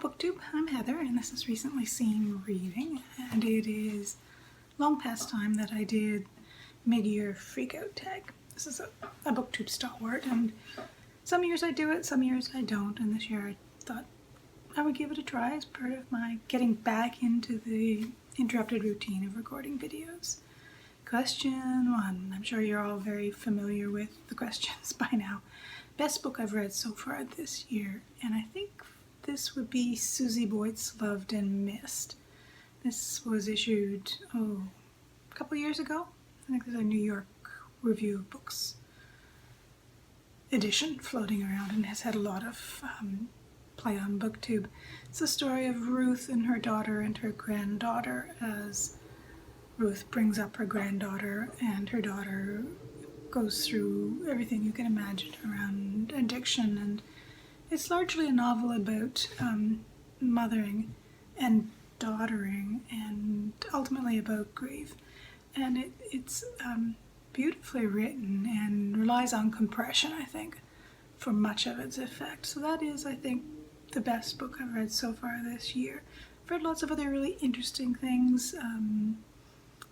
Hello BookTube, I'm Heather and this is Recently Seen Reading, and it is long past time that I did Midyear Freak Out Tag. This is a BookTube stalwart, and some years I do it, some years I don't, and this year I thought I would give it a try as part of my getting back into the interrupted routine of recording videos. Question 1. I'm sure you're all very familiar with the questions by now. Best book I've read so far this year, and I think this would be Susie Boyt's Loved and Missed. This was issued, a couple years ago. I think there's a New York Review of Books edition floating around and has had a lot of play on BookTube. It's the story of Ruth and her daughter and her granddaughter as Ruth brings up her granddaughter and her daughter goes through everything you can imagine around addiction, and it's largely a novel about mothering and daughtering and ultimately about grief. And it's beautifully written and relies on compression, I think, for much of its effect. So that is, I think, the best book I've read so far this year. I've read lots of other really interesting things.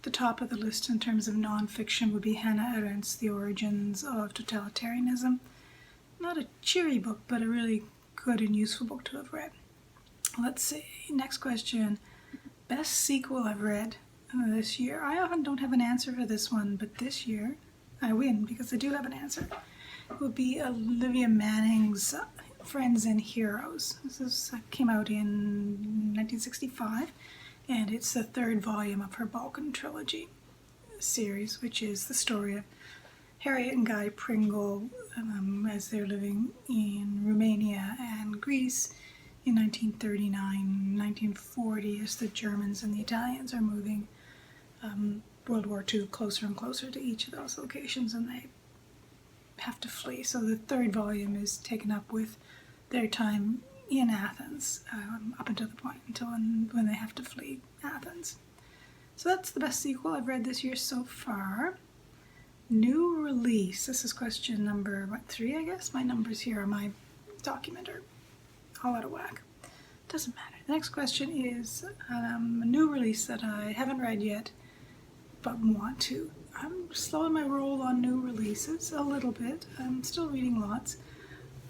The top of the list in terms of nonfiction would be Hannah Arendt's The Origins of Totalitarianism. Not a cheery book, but a really good and useful book to have read. Let's see, next question. Best sequel I've read this year. I often don't have an answer for this one, but this year I win because I do have an answer. It would be Olivia Manning's Friends and Heroes. This came out in 1965, and it's the third volume of her Balkan trilogy series, which is the story of Harriet and Guy Pringle as they're living in Romania and Greece in 1939, 1940, as the Germans and the Italians are moving World War II closer and closer to each of those locations, and they have to flee. So the third volume is taken up with their time in Athens, up until the point until when they have to flee Athens. So that's the best sequel I've read this year so far. New release. This is question number 3, I guess. My numbers here on my document are all out of whack. Doesn't matter. The next question is a new release that I haven't read yet, but want to. I'm slowing my roll on new releases a little bit. I'm still reading lots,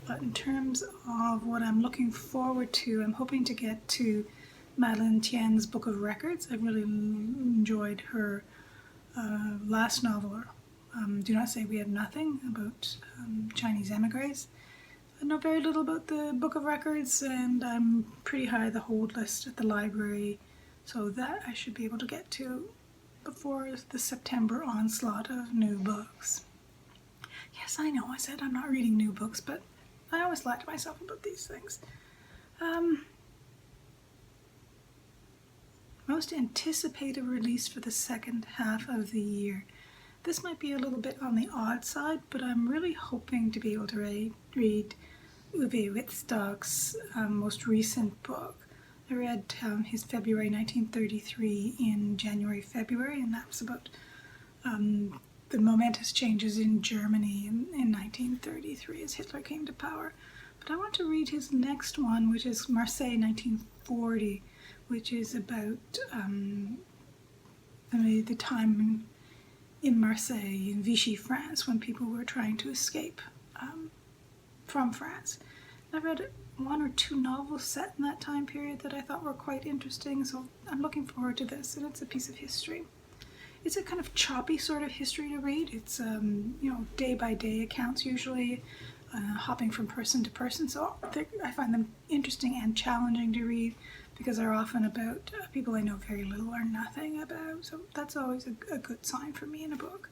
but in terms of what I'm looking forward to, I'm hoping to get to Madeline Thien's Book of Records. I've really enjoyed her last novel, Do Not Say We Have Nothing, about Chinese emigres. I know very little about the Book of Records, and I'm pretty high the hold list at the library, so that I should be able to get to before the September onslaught of new books. Yes, I know, I said I'm not reading new books, but I always lie to myself about these things. Most anticipated release for the second half of the year. This might be a little bit on the odd side, but I'm really hoping to be able to read Uwe Wittstock's most recent book. I read his February 1933 in January, February, and that was about the momentous changes in Germany in 1933 as Hitler came to power. But I want to read his next one, which is Marseille 1940, which is about the time in Marseille, in Vichy, France, when people were trying to escape from France. I read 1 or 2 novels set in that time period that I thought were quite interesting, so I'm looking forward to this, and it's a piece of history. It's a kind of choppy sort of history to read. It's day-by-day accounts usually, hopping from person to person, so I find them interesting and challenging to read because they're often about people I know very little or nothing about, so that's always a good sign for me in a book.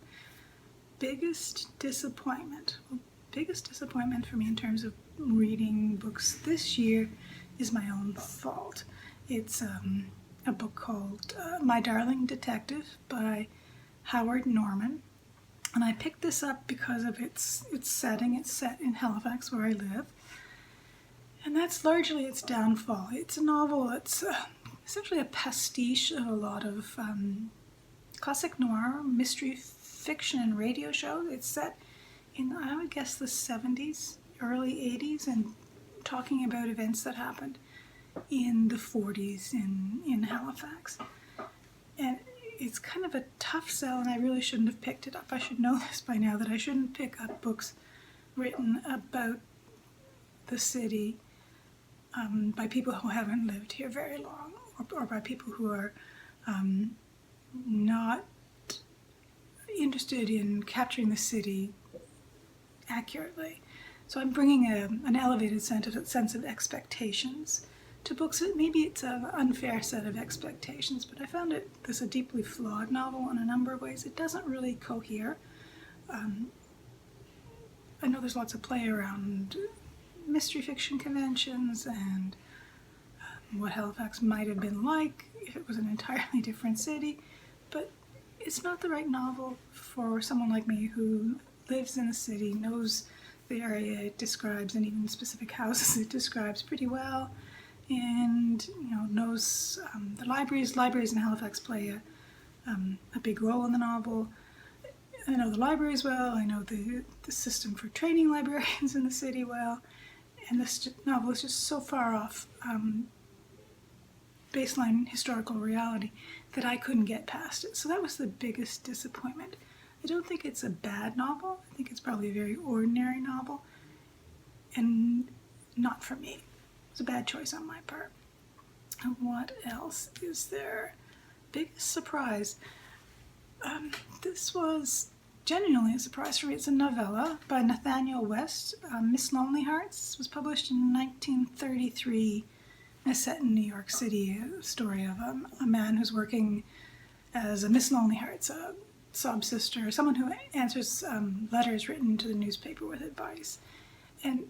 Biggest disappointment. Well, biggest disappointment for me in terms of reading books this year is my own fault. It's a book called My Darling Detective by Howard Norman, and I picked this up because of its setting. It's set in Halifax, where I live, and that's largely its downfall. It's a novel that's essentially a pastiche of a lot of classic noir, mystery fiction, and radio shows. It's set in, I would guess, the 70s, early 80s, and talking about events that happened in the 40s in Halifax. And it's kind of a tough sell, and I really shouldn't have picked it up. I should know this by now, that I shouldn't pick up books written about the city by people who haven't lived here very long, or by people who are not interested in capturing the city accurately. So I'm bringing an elevated sense of expectations to books. Maybe it's an unfair set of expectations, but I found this a deeply flawed novel in a number of ways. It doesn't really cohere. I know there's lots of play around mystery fiction conventions and what Halifax might have been like if it was an entirely different city, but it's not the right novel for someone like me who lives in the city, knows the area it describes and even specific houses it describes pretty well, and knows the libraries. Libraries in Halifax play a big role in the novel. I know the libraries well. I know the system for training librarians in the city well, and this novel is just so far off baseline historical reality that I couldn't get past it. So that was the biggest disappointment. I don't think it's a bad novel. I think it's probably a very ordinary novel, and not for me. It's a bad choice on my part. And what else is there? Biggest surprise. This was genuinely a surprise for me. It's a novella by Nathaniel West. Miss Lonelyhearts was published in 1933. It's set in New York City, a story of a man who's working as a Miss Lonelyhearts, a sob sister, someone who answers letters written to the newspaper with advice. And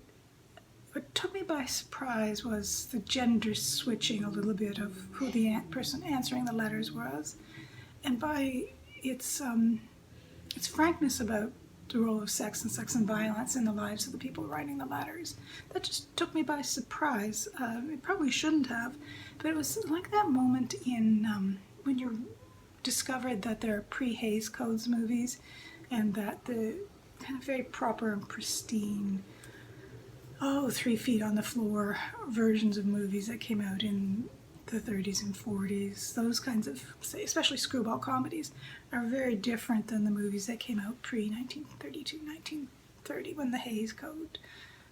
what took me by surprise was the gender switching a little bit of who the person answering the letters was, and by its frankness about the role of sex and violence in the lives of the people writing the letters. That just took me by surprise. It probably shouldn't have, but it was like that moment in when you discovered that there are pre-Hays Codes movies, and that the kind of very proper and pristine, 3 feet on the floor versions of movies that came out in the 30s and 40s, those kinds of, especially screwball comedies, are very different than the movies that came out pre-1932, 1930, when the Hays Code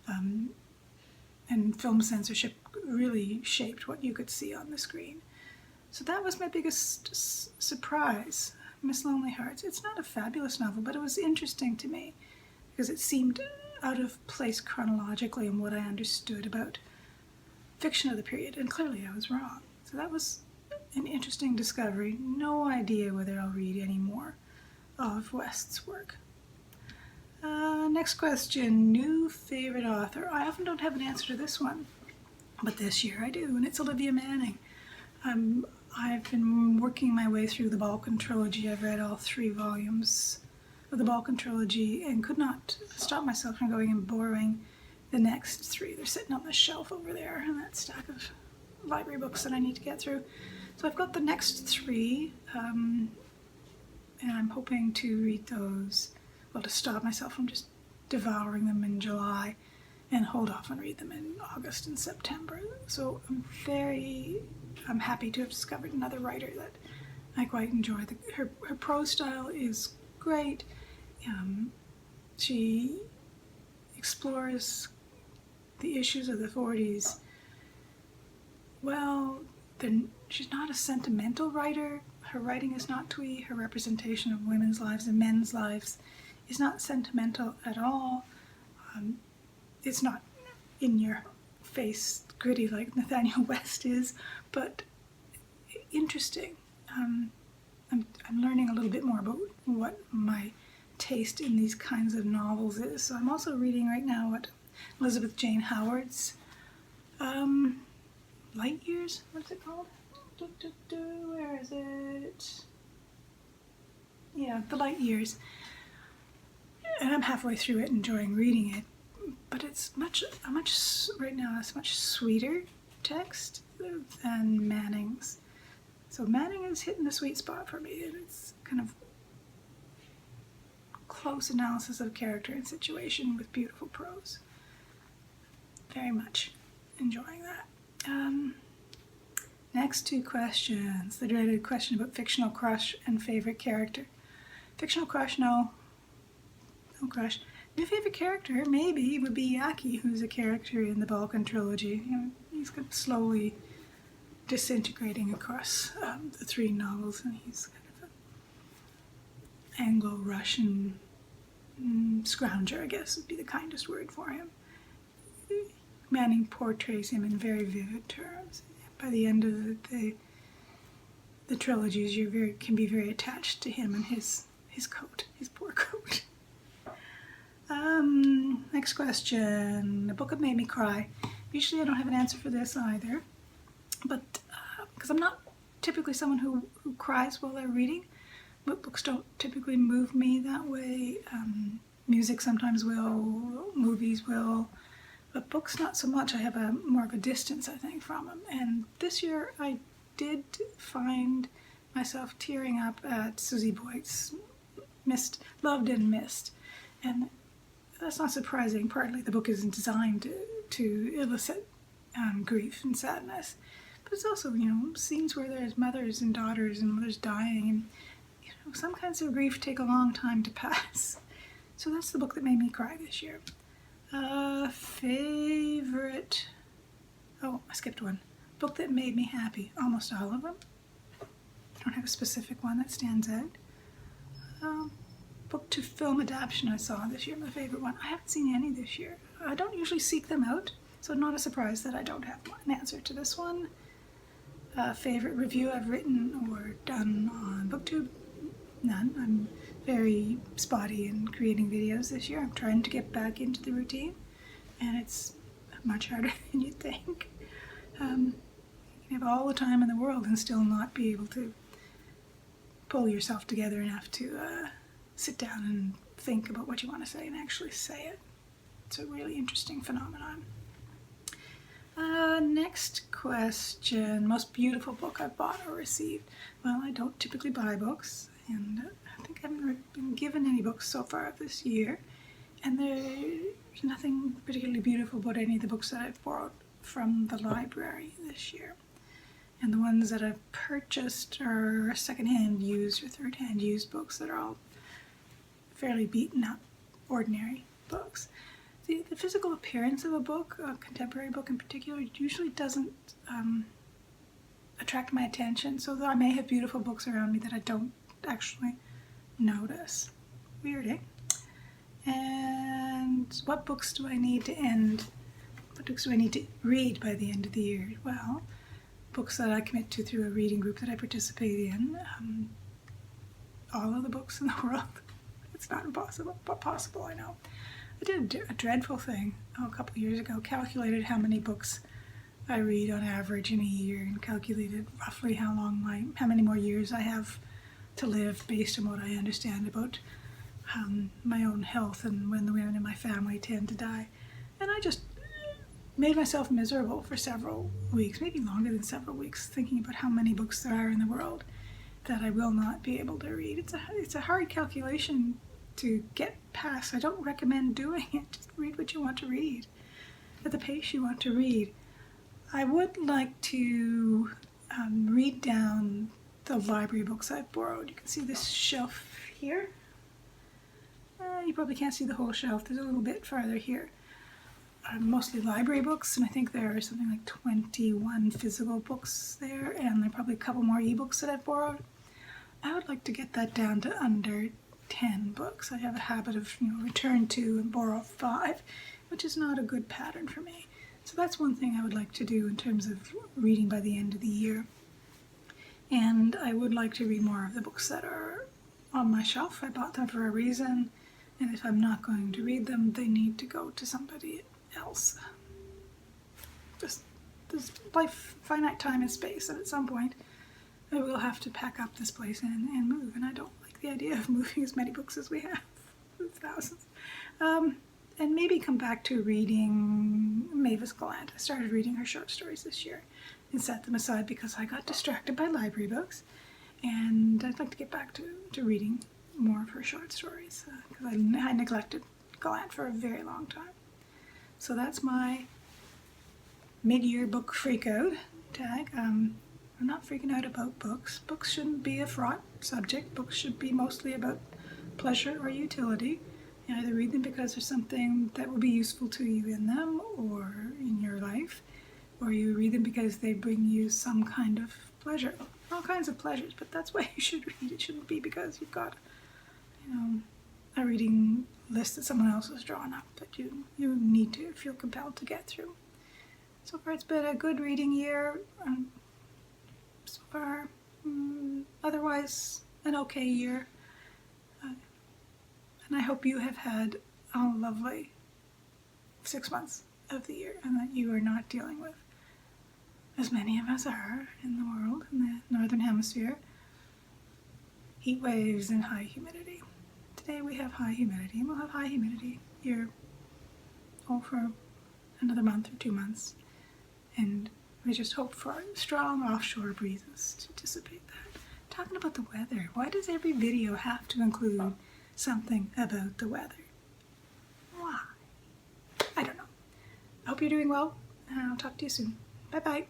and film censorship really shaped what you could see on the screen. So that was my biggest surprise, Miss Lonelyhearts. It's not a fabulous novel, but it was interesting to me because it seemed out of place chronologically in what I understood about fiction of the period, and clearly I was wrong. So that was an interesting discovery. No idea whether I'll read any more of West's work. Next question, new favorite author. I often don't have an answer to this one, but this year I do, and it's Olivia Manning. I've been working my way through the Balkan Trilogy. I've read all 3 volumes of the Balkan Trilogy and could not stop myself from going and borrowing the next 3. They're sitting on the shelf over there in that stack of library books that I need to get through. So I've got the next 3, and I'm hoping to read those, well, to stop myself from just devouring them in July and hold off and read them in August and September. So I'm happy to have discovered another writer that I quite enjoy. Her prose style is great. She explores the issues of the 40s. Well, she's not a sentimental writer. Her writing is not twee. Her representation of women's lives and men's lives is not sentimental at all. It's not in your face gritty like Nathaniel West is, but interesting. I'm learning a little bit more about what my taste in these kinds of novels is. So I'm also reading right now what Elizabeth Jane Howard's Light Years, what's it called? Where is it? Yeah, The Light Years. And I'm halfway through it, enjoying reading it. But it's right now it's much sweeter text than Manning's. So Manning is hitting the sweet spot for me, and it's kind of close analysis of character and situation with beautiful prose. Very much enjoying that. next two questions. The dreaded question about fictional crush and favorite character. Fictional crush, no crush. My favorite character, maybe, would be Yaki, who's a character in the Balkan trilogy. He's kind of slowly disintegrating across the three novels, and he's kind of an Anglo-Russian scrounger, I guess would be the kindest word for him. Manning portrays him in very vivid terms. By the end of the trilogies, you can be very attached to him and his coat, his poor coat. Next question. A book that made me cry. Usually I don't have an answer for this either, but because I'm not typically someone who cries while they're reading, but books don't typically move me that way. Music sometimes will, movies will, but books not so much. I have more of a distance, I think, from them. And this year I did find myself tearing up at Susie Boyt's Loved and Missed. And that's not surprising. Partly the book isn't designed to elicit grief and sadness. But it's also, scenes where there's mothers and daughters and mothers dying. And, some kinds of grief take a long time to pass. So that's the book that made me cry this year. Favorite... Oh, I skipped one. Book that made me happy. Almost all of them. I don't have a specific one that stands out. Book to film adaptation I saw this year, my favorite one. I haven't seen any this year. I don't usually seek them out, so not a surprise that I don't have an answer to this one. Favorite review I've written or done on BookTube? None. I'm very spotty in creating videos this year. I'm trying to get back into the routine, and it's much harder than you'd think. You have all the time in the world and still not be able to pull yourself together enough to sit down and think about what you want to say and actually say it. It's a really interesting phenomenon. Next question. Most beautiful book I've bought or received. Well, I don't typically buy books, and I think I haven't been given any books so far this year, and there's nothing particularly beautiful about any of the books that I've borrowed from the library this year. And the ones that I've purchased are secondhand used or third-hand used books that are all fairly beaten up, ordinary books. The physical appearance of a book, a contemporary book in particular, usually doesn't attract my attention, so that I may have beautiful books around me that I don't actually notice. Weird, eh? And what books do I need to read by the end of the year? Well, books that I commit to through a reading group that I participate in. All of the books in the world. It's not impossible, but possible, I know. I did a dreadful thing a couple of years ago, calculated how many books I read on average in a year, and calculated roughly how many more years I have to live based on what I understand about my own health and when the women in my family tend to die. And I just made myself miserable for several weeks, maybe longer than several weeks, thinking about how many books there are in the world that I will not be able to read. It's a hard calculation to get past. I don't recommend doing it. Just read what you want to read at the pace you want to read. I would like to read down the library books I've borrowed. You can see this shelf here. You probably can't see the whole shelf. There's a little bit farther here. Mostly library books, and I think there are something like 21 physical books there, and there are probably a couple more ebooks that I've borrowed. I would like to get that down to under 10 books. I have a habit of return to and borrow 5, which is not a good pattern for me. So that's one thing I would like to do in terms of reading by the end of the year. And I would like to read more of the books that are on my shelf. I bought them for a reason, and if I'm not going to read them, they need to go to somebody else. Just there's finite time and space, and at some point I will have to pack up this place and move, and I don't like the idea of moving as many books as we have. Thousands. And maybe come back to reading Mavis Gallant. I started reading her short stories this year and set them aside because I got distracted by library books, and I'd like to get back to reading more of her short stories because I neglected Gallant for a very long time. So that's my mid-year book freak out tag. I'm not freaking out about books. Books shouldn't be a fraught subject. Books should be mostly about pleasure or utility. You either read them because there's something that will be useful to you in them or in your life, or you read them because they bring you some kind of pleasure. All kinds of pleasures, but that's why you should read. It shouldn't be because you've got, a reading list that someone else has drawn up that you need to feel compelled to get through. So far, it's been a good reading year. So far, otherwise, an okay year. And I hope you have had a lovely 6 months of the year and that you are not dealing with, as many of us are in the world, in the northern hemisphere, heat waves and high humidity. Today we have high humidity, and we'll have high humidity here for another month or 2 months. And we just hope for strong offshore breezes to dissipate that. Talking about the weather, why does every video have to include something about the weather? Why? I don't know. I hope you're doing well, and I'll talk to you soon. Bye-bye.